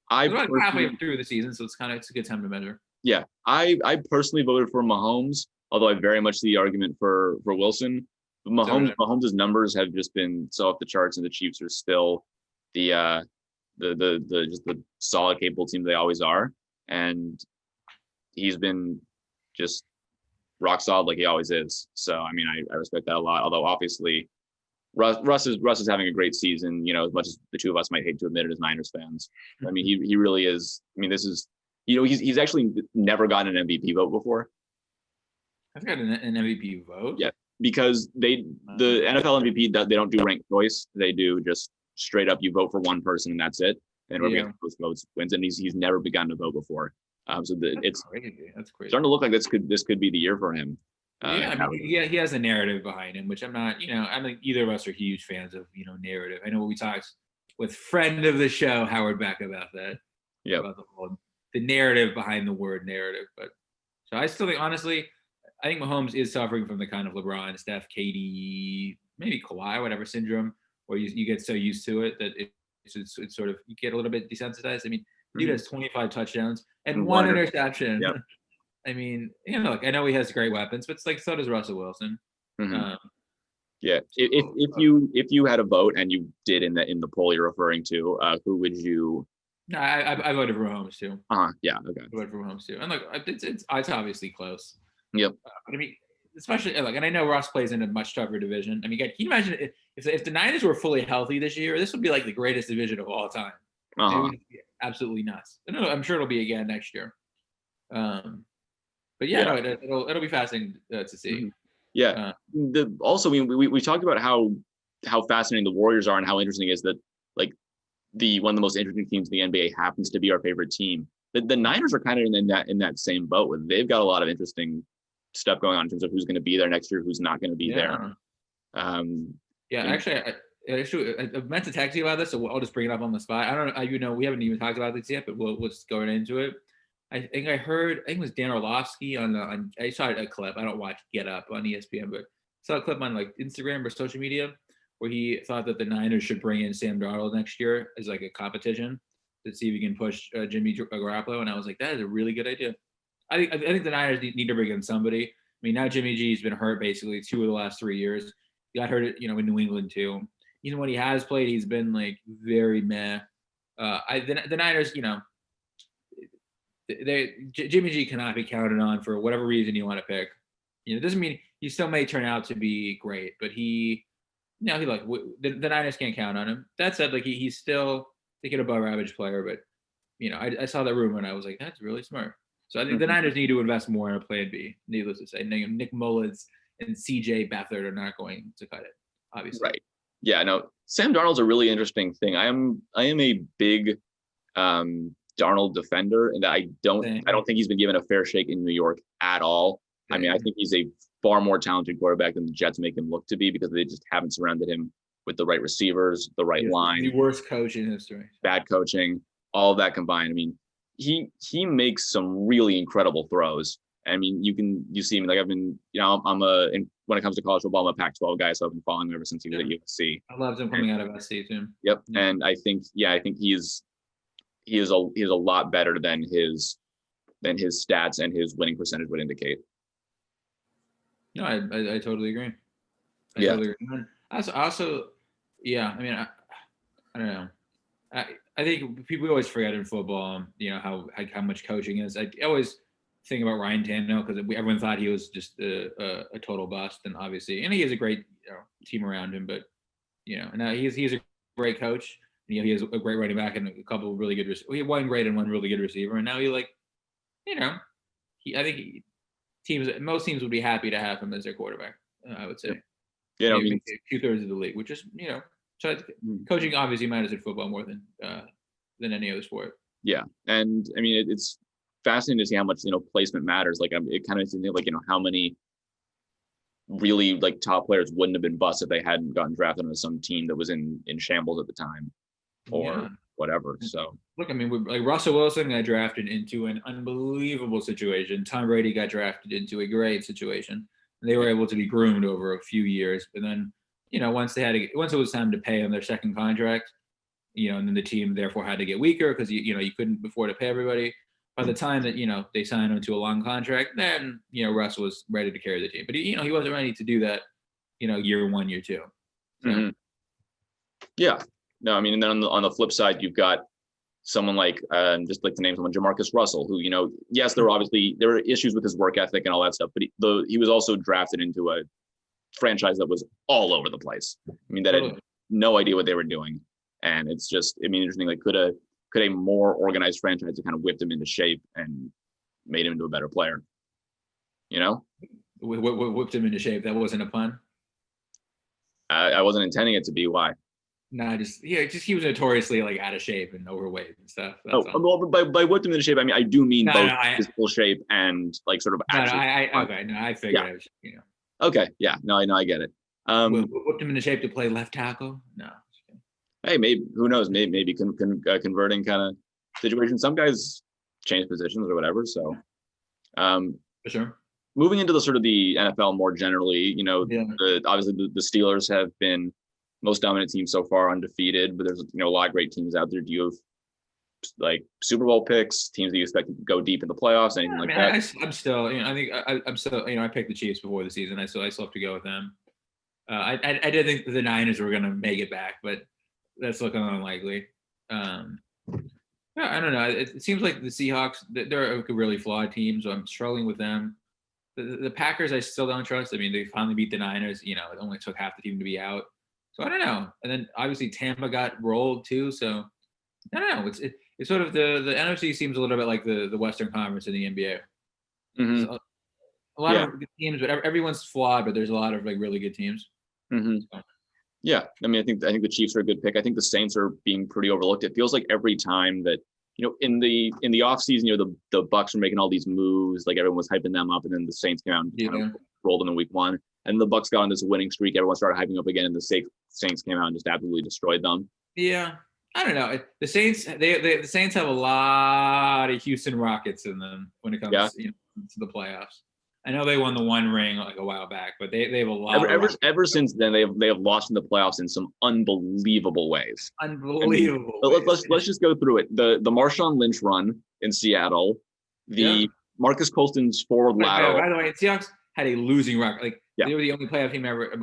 I about halfway through the season, so it's a good time to measure. Yeah, I personally voted for Mahomes, although I very much see the argument for Wilson. But Mahomes' numbers have just been so off the charts, and the Chiefs are still the solid, capable team they always are, and he's been just rock solid like he always is. So I mean, I respect that a lot. Although obviously, Russ is having a great season. As much as the two of us might hate to admit it as Niners fans. I mean, he really is. I mean, this is. He's actually never gotten an MVP vote before. I've got an MVP vote. Yeah, because the NFL MVP, they don't do ranked choice. They do just straight up, you vote for one person and that's it. And whoever gets those votes wins. And he's never begun to vote before. It's crazy. That's crazy. Starting to look like this could be the year for him. He has a narrative behind him, which I'm not. I think either of us are huge fans of narrative. I know we talked with friend of the show Howard Beck about that. Yeah. About the narrative behind the word narrative. But so I still think, honestly, I think Mahomes is suffering from the kind of LeBron, Steph, KD, maybe Kawhi, whatever syndrome, where you get so used to it that it's sort of, you get a little bit desensitized. I mean, dude has 25 touchdowns and one interception. Yep. I mean, look, I know he has great weapons, but it's like, so does Russell Wilson. Mm-hmm. Yeah. If you had a vote and you did in the poll you're referring to, who would you? No, I voted for Mahomes too. Yeah. Okay. I voted for Mahomes too, and look, it's obviously close. Yep. But I mean, especially and I know Russ plays in a much tougher division. I mean, can you imagine if the Niners were fully healthy this year? This would be like the greatest division of all time. It would be absolutely nuts. I'm sure it'll be again next year. But yeah. No, it'll be fascinating to see. Mm-hmm. Yeah. Also, we talked about how fascinating the Warriors are and how interesting it is that like one of the most interesting teams in the NBA happens to be our favorite team. The Niners are kind of in that same boat where they've got a lot of interesting stuff going on in terms of who's going to be there next year, who's not going to be there. Actually, I meant to text you about this, so I'll just bring it up on the spot. I don't know, we haven't even talked about this yet, but we'll just go right into it. I think it was Dan Orlovsky on I saw a clip. I don't watch Get Up on ESPN, but I saw a clip on like Instagram or social media where he thought that the Niners should bring in Sam Darnold next year as like a competition to see if he can push Jimmy Garoppolo. And I was like, that is a really good idea. I think the Niners need to bring in somebody. I mean, now Jimmy G's been hurt basically 2 of the last 3 years. He got hurt, in New England too. Even when he has played, he's been like very meh. The Niners, Jimmy G cannot be counted on for whatever reason you want to pick. It doesn't mean he still may turn out to be great, but the Niners can't count on him. That said, like he's still get above average player, but I saw that rumor and I was like, that's really smart. So I think the Mhm. Niners need to invest more in a plan B. Needless to say, Nick Mullins and CJ Beathard are not going to cut it, obviously. Right. Yeah. No. Sam Darnold's a really interesting thing. I am a big Darnold defender, and I don't think he's been given a fair shake in New York at all. I mean, I think he's a far more talented quarterback than the Jets make him look to be because they just haven't surrounded him with the right receivers, the right line. The worst coach in history. Bad coaching, all of that combined. I mean, he makes some really incredible throws. I mean, you see him, like I've been, when it comes to college football, I'm a Pac-12 guy, so I've been following him ever since he was at USC. I loved him coming out of SC too. Yep, and I think he is a lot better than his stats and his winning percentage would indicate. No, I totally agree. Totally agree. Also, yeah. I mean, I don't know. I think people always forget in football, how much coaching is. I always think about Ryan Tannehill because everyone thought he was just a total bust, and obviously, and he has a great team around him. But now he's a great coach. He has a great running back and a couple of really good. He had one great and one really good receiver, and now I think most teams would be happy to have him as their quarterback. I would say. Yeah, I mean, 2/3 of the league, which is so coaching obviously matters in football more than any other sport. Yeah, and I mean it's fascinating to see how much placement matters. Like it kind of like how many really like top players wouldn't have been bust if they hadn't gotten drafted on some team that was in shambles at the time or whatever. So look, I mean, like Russell Wilson got drafted into an unbelievable situation. Tom Brady got drafted into a great situation. And they were able to be groomed over a few years, but then once it was time to pay them their second contract, and then the team therefore had to get weaker because you couldn't afford to pay everybody. By the time that they signed him to a long contract, then Russ was ready to carry the team, but he wasn't ready to do that, year one, year two. So. Mm-hmm. Yeah, no, I mean, and then on the flip side, you've got someone like just like to name someone, Jamarcus Russell, who yes, there were issues with his work ethic and all that stuff, but he was also drafted into a franchise that was all over the place. I mean, that had no idea what they were doing, and it's just, I mean, interesting. Like, could a more organized franchise have kind of whipped him into shape and made him into a better player? Whipped him into shape. That wasn't a pun. I wasn't intending it to be. Why? No, he was notoriously like out of shape and overweight and stuff. Well, by whipped him into shape, I mean I do mean both physical shape and like sort of actual. I figured. Yeah. Okay, yeah, no, I get it. Whipped him into shape to play left tackle. No. Hey, maybe who knows? Maybe converting kind of situation. Some guys change positions or whatever. So, for sure. Moving into the sort of the NFL more generally, obviously the Steelers have been most dominant team so far, undefeated, but there's a lot of great teams out there. Do you have like Super Bowl picks, teams that you expect to go deep in the playoffs, anything like that? I'm still, I think I'm still, I picked the Chiefs before the season. I still have to go with them. I did think the Niners were going to make it back, but that's looking unlikely. I don't know. It seems like the Seahawks, they're a really flawed team, so I'm struggling with them. The Packers, I still don't trust. I mean, they finally beat the Niners. It only took half the team to be out. So I don't know. And then obviously Tampa got rolled too. So I don't know. It's sort of the NFC seems a little bit like the Western Conference in the NBA. Mm-hmm. A lot of good teams, but everyone's flawed. But there's a lot of like really good teams. Mm-hmm. So. Yeah, I mean, I think the Chiefs are a good pick. I think the Saints are being pretty overlooked. It feels like every time that in the offseason, the Bucks were making all these moves, like everyone was hyping them up, and then the Saints came out and kind of rolled them in week one. And the Bucks got on this winning streak. Everyone started hyping up again, and the Saints came out and just absolutely destroyed them. Yeah, I don't know. The Saints, the Saints have a lot of Houston Rockets in them when it comes to the playoffs. I know they won the one ring like a while back, but they have a lot. Ever since then, they have lost in the playoffs in some unbelievable ways. Unbelievable. I mean, let's just go through it. The Marshawn Lynch run in Seattle, Marcus Colston's forward lateral. By the way, Seahawks had a losing record. Like they were the only playoff team ever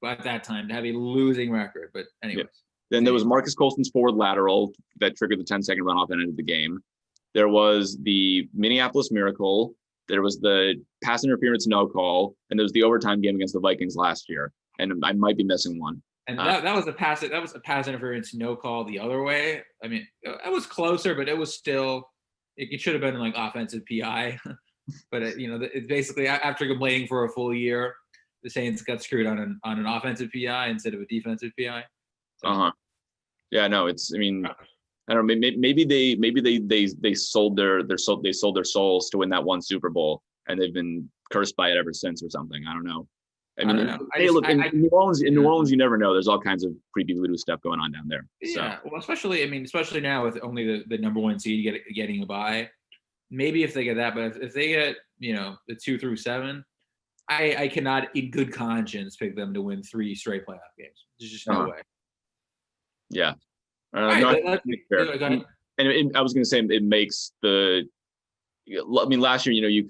at that time to have a losing record. But anyways. Yeah. Then there was Marcus Colston's forward lateral that triggered the 10-second runoff and ended the game. There was the Minneapolis Miracle. There was the pass interference no call, and there was the overtime game against the Vikings last year. And I might be missing one. And that was a pass interference, no call the other way. I mean, it was closer, but it was still, it should have been like offensive PI. But it's basically after complaining for a full year, the Saints got screwed on an offensive PI instead of a defensive PI. So, Yeah, no, it's. I mean, I don't know. Maybe they sold their souls to win that one Super Bowl, and they've been cursed by it ever since, or something. I don't know. I mean, don't know. In New Orleans, you never know. There's all kinds of creepy voodoo stuff going on down there. So. Yeah, well, especially now with only the number one seed getting a bye. Maybe if they get that, but if they get the 2 through 7, I cannot in good conscience pick them to win 3 straight playoff games. There's just no way. Yeah. Right, and I was going to say it makes the. I mean, last year, you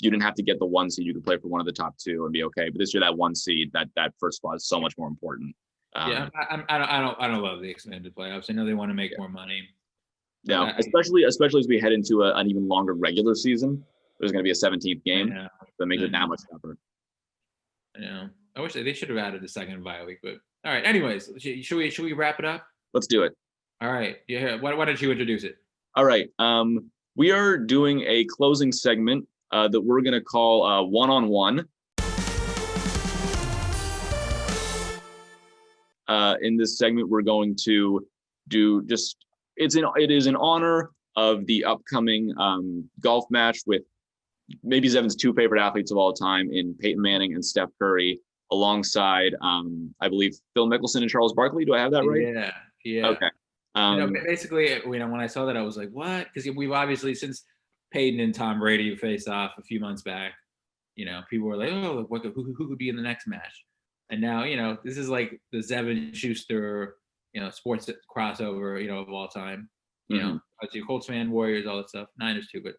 didn't have to get the 1 seed. You could play for one of the top 2 and be okay. But this year, that 1 seed, that first spot is so much more important. I don't love the expanded playoffs. I know they want to make more money. No, especially as we head into an even longer regular season. There's going to be a 17th game that makes it that much tougher. I wish they should have added a second bye week, but all right. Anyways, should we wrap it up? Let's do it. All right. Yeah. Why don't you introduce it? All right. We are doing a closing segment that we're going to call one-on-one. In this segment, we're going to do it is in honor of the upcoming golf match with maybe Zevan's 2 favorite athletes of all time in Peyton Manning and Steph Curry, alongside I believe Phil Mickelson and Charles Barkley. Do I have that right? Yeah. Okay. Basically, when I saw that, I was like, what? Because we've obviously, since Peyton and Tom Brady faced off a few months back, people were like, oh, who could be in the next match? And now, this is like the Zevan Schuster, sports crossover, of all time. Colts fan, Warriors, all that stuff. Niners too, but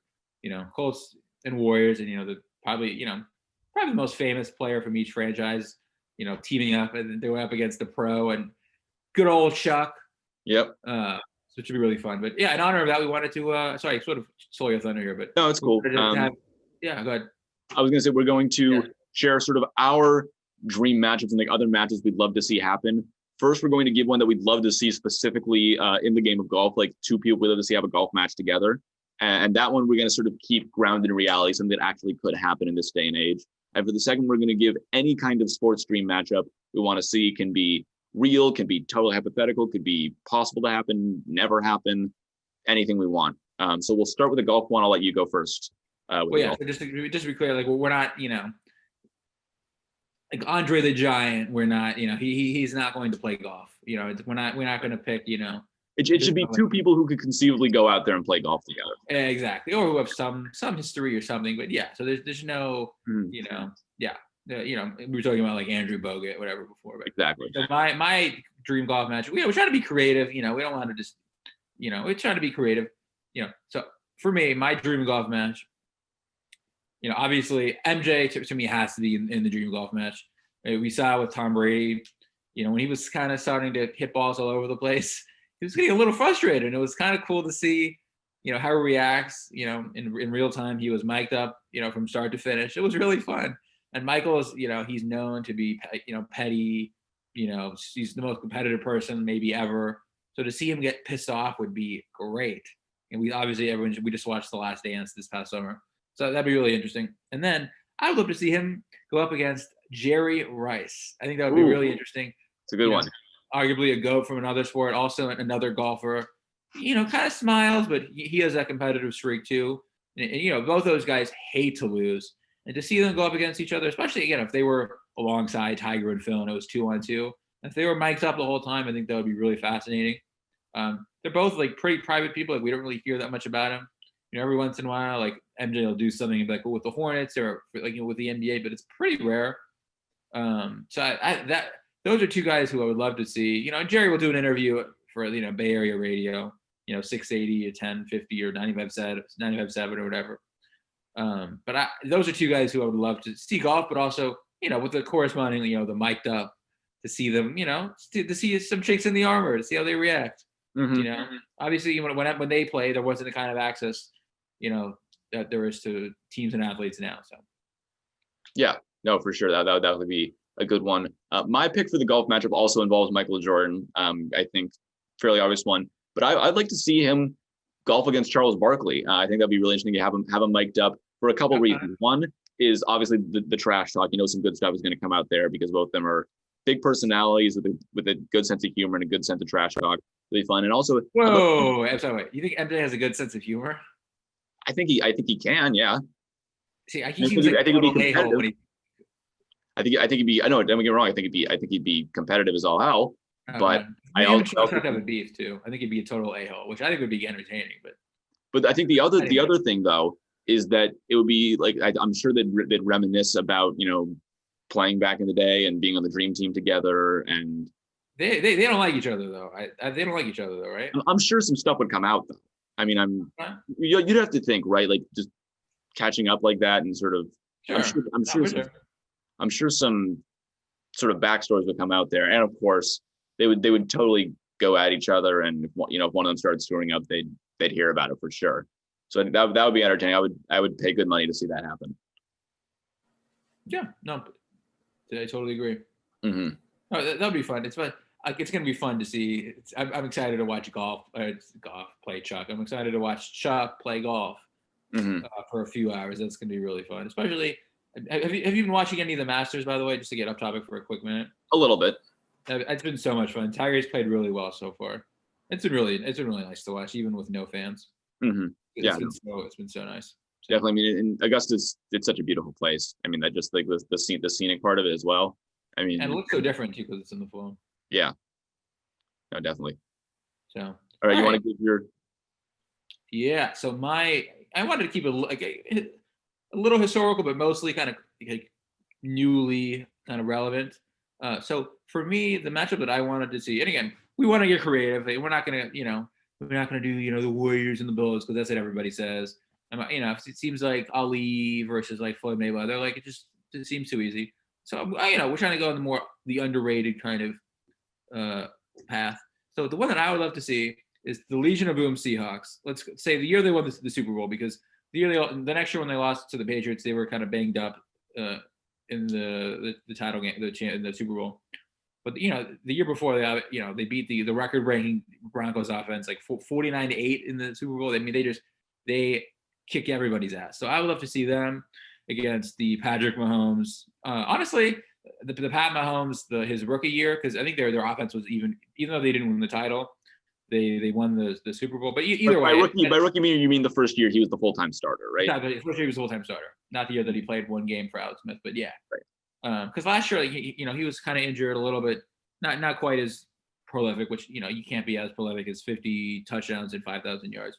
Colts and Warriors, and probably the most famous player from each franchise, teaming up, and they went up against the pro and good old Chuck. Yep. So it should be really fun. But yeah, in honor of that, we wanted to sorry, sort of stole your thunder here, but no, it's cool. Go ahead. I was gonna say we're going to share sort of our dream matchups and other matches we'd love to see happen. First, we're going to give one that we'd love to see specifically in the game of golf, like 2 people we'd love to see have a golf match together. And that one we're going to sort of keep grounded in reality, something that actually could happen in this day and age. And for the second, we're going to give any kind of sports dream matchup we want to see. Can be real, can be totally hypothetical, could be possible to happen, never happen, anything we want. So we'll start with the golf one. I'll let you go first. So just to be clear, like we're not, like Andre the Giant. We're not, he's not going to play golf. We're not going to pick, It should be 2 people who could conceivably go out there and play golf together. Exactly, or who have some history or something. But yeah, so there's no, we were talking about like Andrew Bogut, whatever before. But exactly. So my dream golf match. We try to be creative. We don't want to just, we try to be creative. So for me, my dream golf match. Obviously MJ to me has to be in the dream golf match. We saw with Tom Brady, when he was kind of starting to hit balls all over the place. He was getting a little frustrated, and it was kind of cool to see, how he reacts. In real time, he was mic'd up, from start to finish. It was really fun. And Michael is, he's known to be, petty. He's the most competitive person maybe ever. So to see him get pissed off would be great. And we just watched The Last Dance this past summer, so that'd be really interesting. And then I would love to see him go up against Jerry Rice. I think that would be really interesting. It's a good one. Arguably a GOAT from another sport, also another golfer, kind of smiles, but he has that competitive streak too. And both those guys hate to lose. And to see them go up against each other, especially, again, if they were alongside Tiger and Phil and it was 2-on-2, if they were mic'd up the whole time, I think that would be really fascinating. They're both like pretty private people. Like we don't really hear that much about them. Every once in a while, like MJ will do something like with the Hornets or like with the NBA, but it's pretty rare. Those are 2 guys who I would love to see. Jerry will do an interview for Bay Area radio, 680 or 1050 or 95.7 or whatever. But those are 2 guys who I would love to see golf, but also with the corresponding the mic'd up, to see them to see some chinks in the armor, to see how they react. Mm-hmm. Obviously when they play, there wasn't the kind of access that there is to teams and athletes now. So yeah, no, for sure that would be a good one. My pick for the golf matchup also involves Michael Jordan. I think fairly obvious one, but I'd like to see him golf against Charles Barkley. I think that'd be really interesting to have him mic'd up for a couple reasons. One is obviously the trash talk. Some good stuff is going to come out there because both of them are big personalities with a good sense of humor and a good sense of trash talk. Really fun. And also, I'm sorry, wait. You think MJ has a good sense of humor? I think he can. Yeah. See, he seems like a total a-hole when he. I think he'd be. I know. Don't get me wrong. I think he'd be competitive as all hell. But I also have a beef too. I think he'd be a total a-hole, which I think would be entertaining. But I think the other thing though is that it would be like I'm sure they'd reminisce about playing back in the day and being on the dream team together. And they don't like each other though. They don't like each other though, right? I'm sure some stuff would come out though. I mean, you'd have to think, right? Like just catching up like that and sort of. Sure. I'm sure some sort of backstories would come out there, and of course they would totally go at each other. And if one of them started screwing up, they'd hear about it for sure. So that would be entertaining. I would pay good money to see that happen. Yeah, no, I totally agree. Mm-hmm. No, that'll be fun. It's fun. It's going to be fun to see. I'm excited to watch golf play Chuck. I'm excited to watch Chuck play golf for a few hours. That's going to be really fun. Especially, have you been watching any of the Masters, by the way, just to get off topic for a quick minute? A little bit. It's been so much fun. Tiger's played really well so far. It's been really nice to watch, even with no fans. Mm-hmm. It's been so nice. Definitely. I mean, in Augusta's, it's such a beautiful place. I mean, that just like the scenic part of it as well. I mean, and it looks so different too because it's in the fall. Yeah. No, definitely. So, all right, you want to give your? Yeah. So I wanted to keep it a little historical, but mostly kind of like newly kind of relevant. So for me, the matchup that I wanted to see, and again, we want to get creative. We're not gonna, we're not gonna do, the Warriors and the Bulls because that's what everybody says. It seems like Ali versus like Floyd Mayweather, like it seems too easy. So we're trying to go on the underrated kind of path. So the one that I would love to see is the Legion of Boom Seahawks. Let's say the year they won the Super Bowl, because the next year when they lost to the Patriots, they were kind of banged up in the title game, in the Super Bowl. But the year before they beat the record-breaking Broncos offense like 49-8 in the Super Bowl. I mean, they kick everybody's ass. So I would love to see them against the Patrick Mahomes. Honestly, the Pat Mahomes, his rookie year, because I think their offense was even though they didn't win the title, they won the Super Bowl. But either way, by rookie you mean the first year he was the full-time starter, right? Yeah, the first year he was a full-time starter, not the year that he played one game for Alex Smith. But yeah, right. Because last year, he was kind of injured a little bit, not quite as prolific, which you can't be as prolific as 50 touchdowns and 5,000 yards.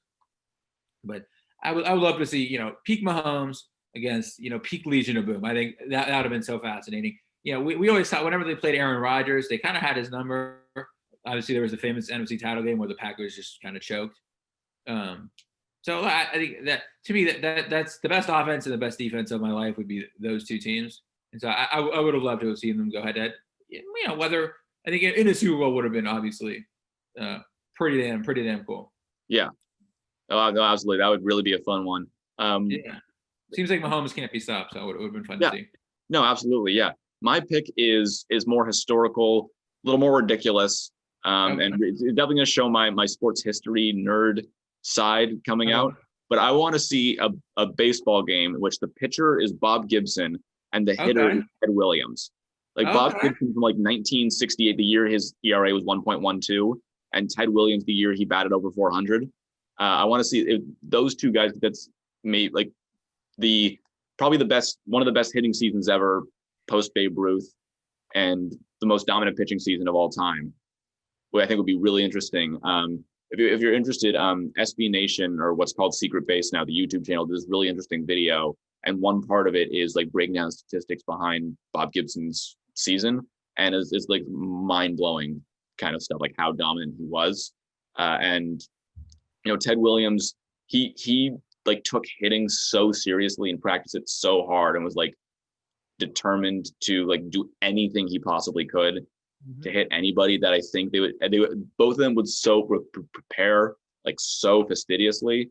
But I would love to see peak Mahomes against peak Legion of Boom. I think that would have been so fascinating. We always thought whenever they played Aaron Rodgers, they kind of had his number. Obviously, there was the famous NFC title game where the Packers just kind of choked. So I think that to me that's the best offense and the best defense of my life would be those two teams. And so I would have loved to have seen them go head to head. Whether I think in a Super Bowl would have been obviously pretty damn cool. Yeah. Oh, no, absolutely. That would really be a fun one. Yeah. Seems like Mahomes can't be stopped, so it would have been fun to see. No, absolutely. Yeah. My pick is more historical, a little more ridiculous. And it's definitely going to show my sports history nerd side coming out. But I want to see a baseball game in which the pitcher is Bob Gibson and the hitter is Ted Williams. Like Bob Gibson from like 1968, the year his ERA was 1.12, and Ted Williams the year he batted over 400. I want to see those two guys. That's made like probably one of the best hitting seasons ever, post Babe Ruth, and the most dominant pitching season of all time. What I think would be really interesting. If you're interested, SB Nation, or what's called Secret Base now, the YouTube channel, does this really interesting video, and one part of it is like breaking down statistics behind Bob Gibson's season, and it's like mind blowing kind of stuff, like how dominant he was, and Ted Williams, he like took hitting so seriously and practiced it so hard and was like determined to like do anything he possibly could to hit anybody, that I think they would both of them would so prepare like so fastidiously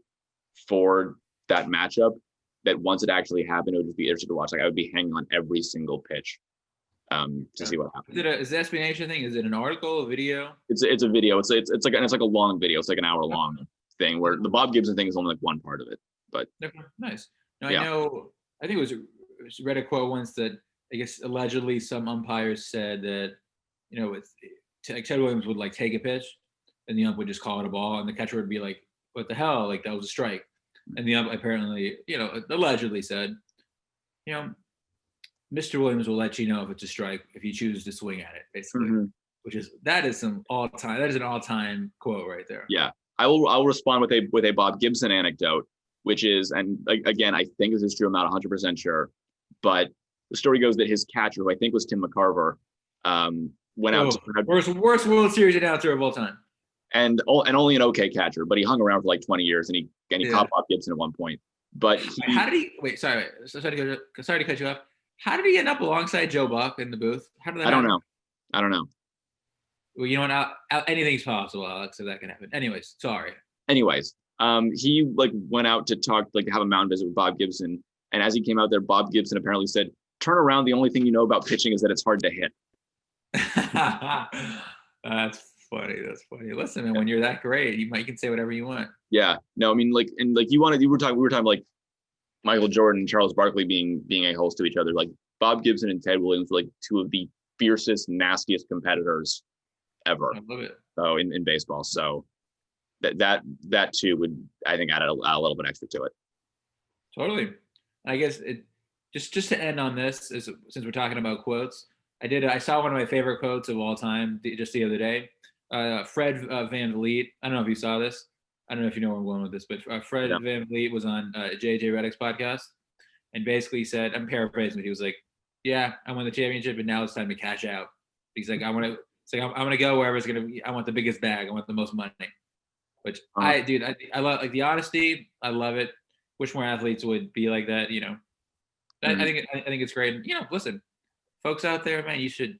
for that matchup that once it actually happened, it would just be interesting to watch. Like I would be hanging on every single pitch. to see what happens. Is the SB Nation thing? Is it an article, a video? It's a video. It's like a long video. It's like an hour long thing where the Bob Gibson thing is only like one part of it. But Okay, nice. Now Yeah. I think it was read a quote once that I guess allegedly some umpires said that, you know, like Ted Williams would like take a pitch and the ump would just call it a ball and the catcher would be like, what the hell? Like that was a strike. And the ump apparently, you know, allegedly said, you know, Mr. Williams will let you know if it's a strike if you choose to swing at it, basically. Mhm. That is an all-time quote right there. Yeah, I will respond with a Bob Gibson anecdote, which is, and again, I think this is true. I'm not 100% sure, but the story goes that his catcher, who I think was Tim McCarver, went out to worst World Series announcer of all time. and only an okay catcher, but he hung around for like 20 years and he caught Bob Gibson at one point. But how did he wait? Sorry to cut you off. How did he end up alongside Joe Buck in the booth? How did that happen? I don't know. Well, you know what? Anything's possible, Alex, so that can happen. Anyways, sorry. He like went out to talk, like have a mountain visit with Bob Gibson. And as he came out there, Bob Gibson apparently said, "Turn around. The only thing you know about pitching is that it's hard to hit." That's funny. Listen, man, when you're that great, you can say whatever you want. Yeah. No, I mean, like, and like we were talking like Michael Jordan and Charles Barkley being a-holes to each other. Like Bob Gibson and Ted Williams were like two of the fiercest, nastiest competitors ever. I love it. So in baseball. So that too would, I think, add a little bit extra to it. Totally. I guess just to end on this, since we're talking about quotes, I saw one of my favorite quotes of all time just the other day. Fred Van Vliet. I don't know if you saw this. I don't know if you know where I'm going with this, but Fred Van Vliet was on JJ Redick's podcast and basically said, I'm paraphrasing, but he was like, "Yeah, I won the championship, and now it's time to cash out." He's like, I'm gonna go wherever it's gonna be. I want the biggest bag. I want the most money. Which I love, like the honesty. I love it. Wish more athletes would be like that. You know, I think it's great. And, you know, listen, folks out there, man, you should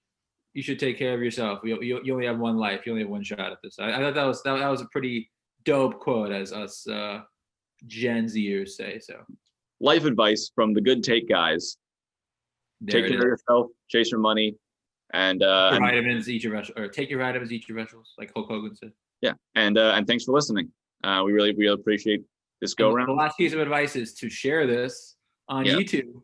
take care of yourself. You only have one life. You only have one shot at this. I thought that was a pretty dope quote, as us Gen Zers say. So, life advice from the good take guys. Take care of yourself. Chase your money. And vitamins, eat your vegetables, or take your vitamins, eat your vegetables, like Hulk Hogan said. Yeah, and thanks for listening. We really appreciate this go around. The last piece of advice is to share this on YouTube,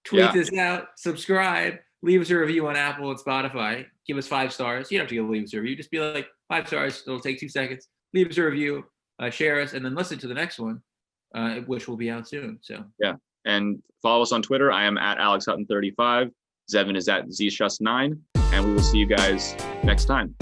tweet this out, subscribe, leave us a review on Apple and Spotify. Give us 5 stars. You don't have to leave us a review. Just be like 5 stars. It'll take 2 seconds. Leave us a review, share us, and then listen to the next one, which will be out soon. So and follow us on Twitter. I am at AlexHutton35. Zevan is at ZShus9, and we will see you guys next time.